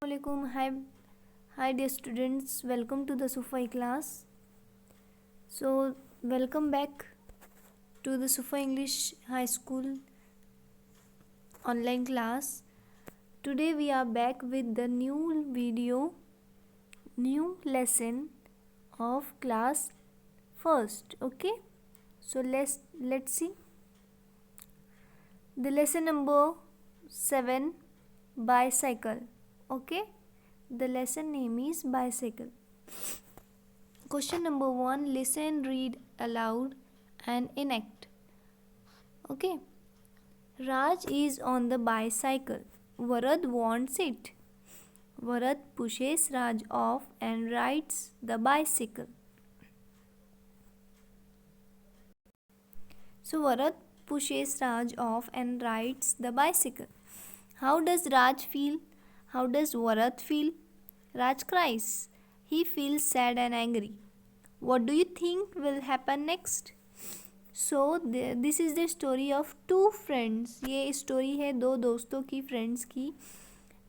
Assalamualaikum. Hi dear students, welcome to the Sufai class. So welcome back to the Sufai English High School online class. Today we are back with the new lesson of class first. Okay, so let's see the lesson number 7, bicycle. Okay, the lesson name is bicycle. Question number 1, listen, read aloud and enact. Okay, Raj is on the bicycle. Varad wants it. Varad pushes Raj off and rides the bicycle. So Varad pushes Raj off and rides the bicycle. How does Raj feel? How does Varad feel? Raj cries. He feels sad and angry. What do you think will happen next? So this is the story of two friends. ये story है दो दोस्तों की, friends की.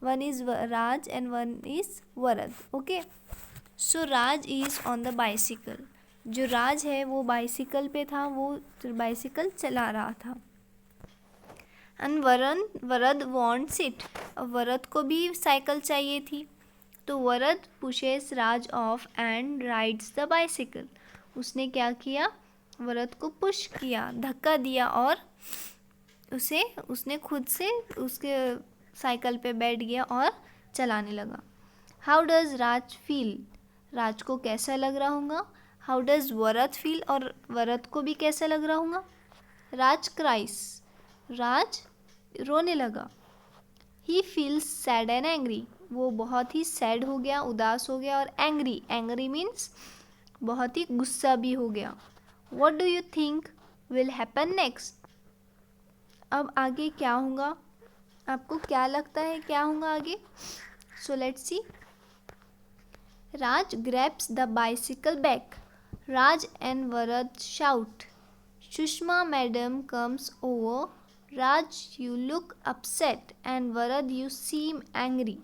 One is Raj and one is Varad. Okay. So Raj is on the bicycle. जो राज है वो bicycle पे था, वो बाइसिकल चला रहा था. And Varad wants it. Varad को भी साइकिल चाहिए थी. तो Varad pushes Raj off and rides the bicycle. उसने क्या किया? वरद को पुश किया, धक्का दिया और उसने खुद से उसके साइकिल पे बैठ गया और चलाने लगा. How does Raj feel? Raj को कैसा लग रहा होगा? How does Varad feel? और वरद को भी कैसा लग रहा होगा? राज क्राइस. राज रोने लगा. He feels sad and angry. वो बहुत ही सैड हो गया, उदास हो गया. और एंग्री मीन्स बहुत ही गुस्सा भी हो गया. What do you think will happen next? अब आगे क्या होगा? आपको क्या लगता है क्या होगा आगे? So let's see. Raj grabs the bicycle back. Raj and Varad shout. Sushma madam comes over. Raj, you look upset, and Varad, you seem angry.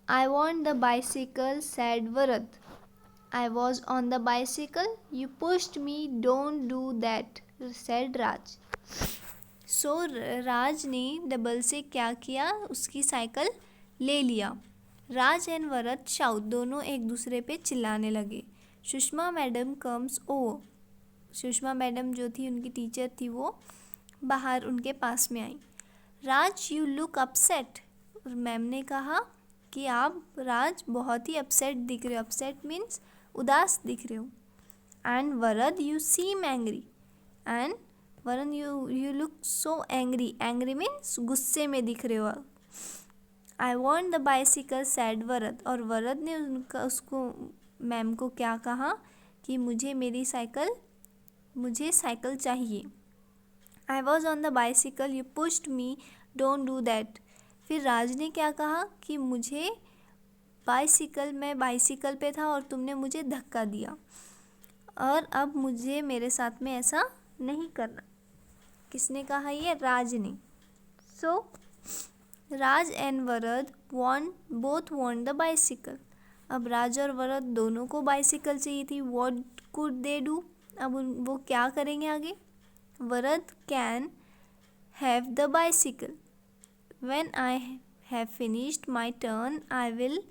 I want the bicycle, said Varad. I was on the bicycle. You pushed me. Don't do that, said Raj. So राज ने double से क्या किया? उसकी cycle ले लिया. राज and Varad shout. दोनों एक दूसरे पे चिल्लाने लगे. Sushma madam comes over. Sushma madam जो थी, उनकी टीचर थी, वो बाहर उनके पास में आई. राज, यू लुक अपसेट. मैम ने कहा कि आप राज बहुत ही अपसेट दिख रहे हो. अपसेट मीन्स उदास दिख रहे हो. And Varad, you seem angry. And Varad, you look so angry. Angry means गुस्से में दिख रहे हो. I want the bicycle, said Varad. और वरद ने उसको मैम को क्या कहा कि मुझे साइकिल चाहिए. I was on the bicycle, you pushed me, don't do that. फिर राज ने क्या कहा कि मैं बाइसिकल पे था और तुमने मुझे धक्का दिया और अब मुझे मेरे साथ में ऐसा नहीं करना. किसने कहा? ये राज ने. So Raj and Varad both want the bicycle. अब राज और वरद दोनों को बाइसिकल चाहिए थी. What could they do? अब वो क्या करेंगे आगे? Varad can have the bicycle. When I have finished my turn I will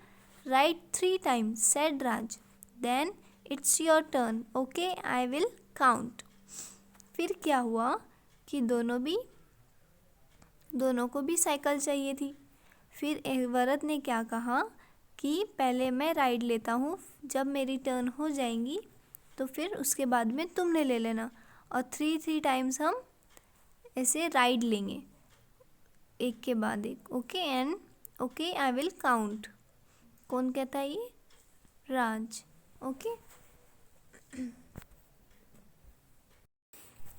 ride 3 times, said Raj. Then it's your turn. Okay, I will count. फिर क्या हुआ कि दोनों को भी साइकिल चाहिए थी. फिर वरद ने क्या कहा कि पहले मैं राइड लेता हूँ, जब मेरी टर्न हो जाएंगी तो फिर उसके बाद में तुमने ले लेना. और 3 times हम ऐसे राइड लेंगे, एक के बाद एक. Okay, and okay I will count. कौन कहता है ये? Raj. Okay.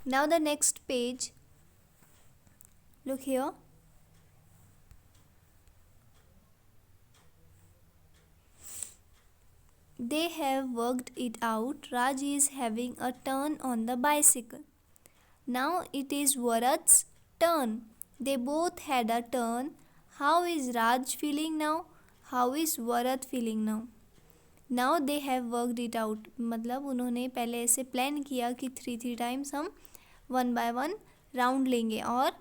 Now the next page. Look here. They have worked it out. Raj is having a turn on the bicycle. Now it is Varad's turn. They both had a turn. How is Raj feeling now? How is Varad feeling now? Now they have worked it out, मतलब उन्होंने पहले ऐसे plan किया कि 3 times हम 1 bye 1 round लेंगे, और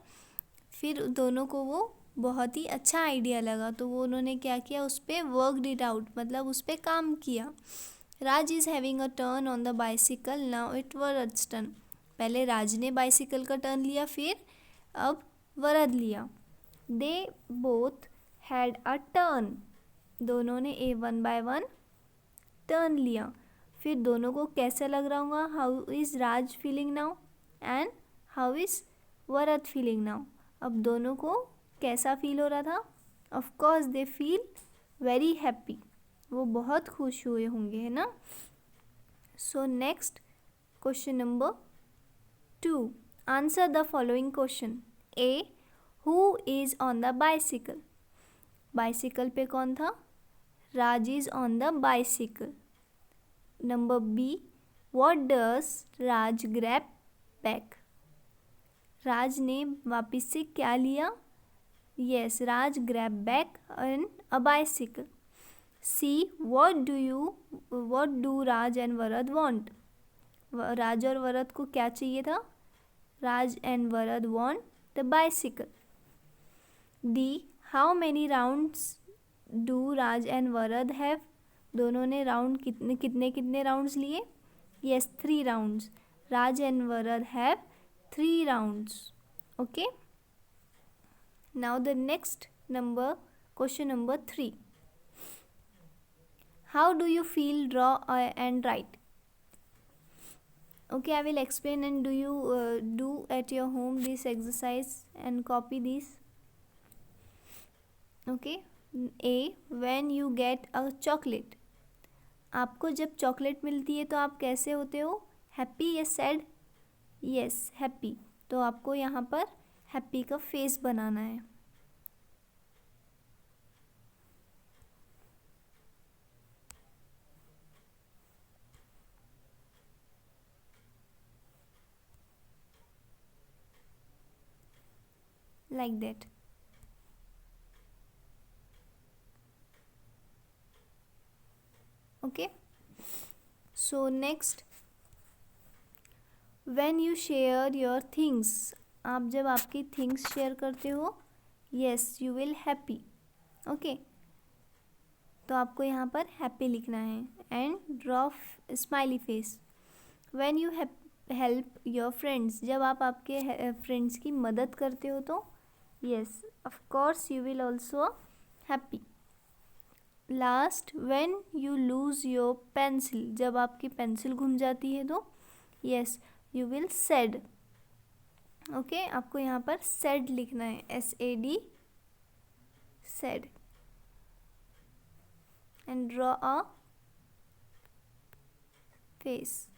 फिर दोनों को वो बहुत ही अच्छा आइडिया लगा, तो वो उन्होंने क्या किया, उस पर वर्कड इट आउट, मतलब उस पर काम किया. Raj is having a turn on the bicycle, now it Varad's turn. पहले राज ने बाइसिकल का टर्न लिया, फिर अब वरद लिया. They both had a turn, दोनों ने 1 बाय 1 टर्न लिया. फिर दोनों को कैसा लग रहा होगा, how is Raj feeling now and how is Varad feeling now. अब दोनों को कैसा फील हो रहा था? Of course they feel very happy, वो बहुत खुश हुए होंगे, है ना. So next question number 2, answer the following question. A, who is on the bicycle? Bicycle पे कौन था? Raj is on the bicycle. Number B, what does Raj grab back? Raj ने वापस से क्या लिया? Yes, Raj grab back an a bicycle. C, what do Raj and Varad want? Raj और वरद को क्या चाहिए था? Raj and Varad want the bicycle. D, how many rounds do Raj and Varad have? दोनों ने राउंड कितने राउंड्स लिए? Yes, 3 rounds. Raj and Varad have 3 rounds. Okay, now the next question number 3, how do you feel, draw and write? Okay, I will explain, and do you do at your home this exercise and copy this. Okay, A, when you get a chocolate, आपको जब chocolate मिलती है तो आप कैसे होते हो? Happy या सैड? Yes, happy. तो आपको यहाँ पर हैप्पी का फेस बनाना है. Like that. Okay, so next, when you share your things, आप जब आपकी थिंग्स शेयर करते हो, yes, you will happy. Okay, तो आपको यहाँ पर हैप्पी लिखना है. And draw smiley face. When you help your friends, जब आप आपके फ्रेंड्स की मदद करते हो तो yes, of course you will also happy. Last, when you lose your pencil, जब आपकी पेंसिल घूम जाती है तो yes, you will sad. Okay, आपको यहाँ पर सैड लिखना है, SAD, sad. And draw a face.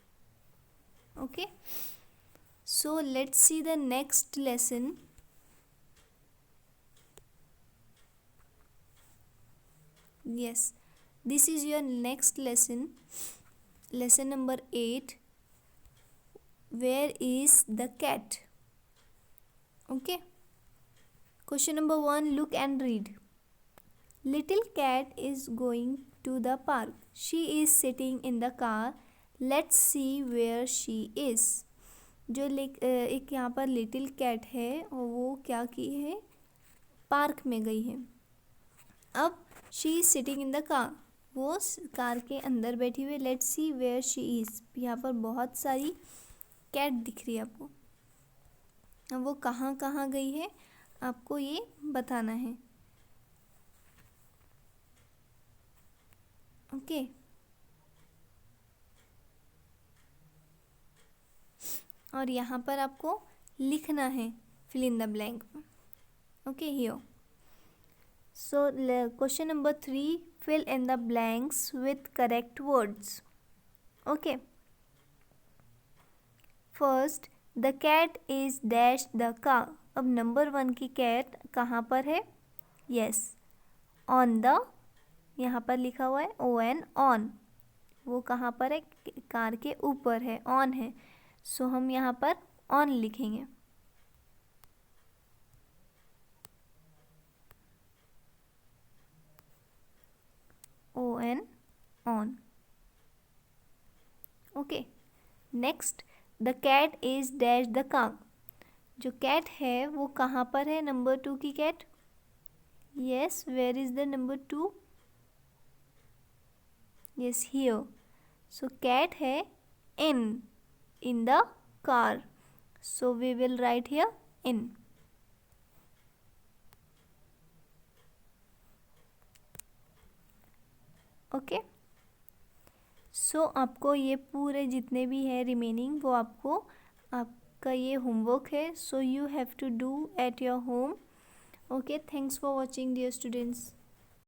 Okay, so let's see the next lesson. Yes, this is your next lesson, lesson number 8. Where is the cat? Okay, question number 1, look and read. Little cat is going to the park. She is sitting in the car. Let's see where she is. जो एक यहाँ पर little cat है और वो क्या की है, पार्क में गई है. अब she is sitting in the car, वो कार के अंदर बैठी हुई. Let's see where she is, यहाँ पर बहुत सारी कैट दिख रही है आपको. अब वो कहाँ कहाँ गई है आपको ये बताना है. ओके, और यहाँ पर आपको लिखना है, fill in the blank. Okay, here. So question number 3, fill in the blanks with correct words. Okay, first, the cat is dash the car. अब नंबर 1 की कैट कहाँ पर है? यस, ऑन द, यहाँ पर लिखा हुआ है ON, ऑन. वो कहाँ पर है? कार के ऊपर है, ऑन है. सो हम यहाँ पर ऑन लिखेंगे. Next, the cat is dash the car. जो कैट है वो कहाँ पर है? नंबर 2 की cat. Yes, where is the number 2? Yes, here. So cat है in the car. So we will write here in. Okay. So आपको ये पूरे जितने भी है रिमेनिंग वो आपका ये होमवर्क है. So you have to do at your home. Okay, thanks for watching dear students.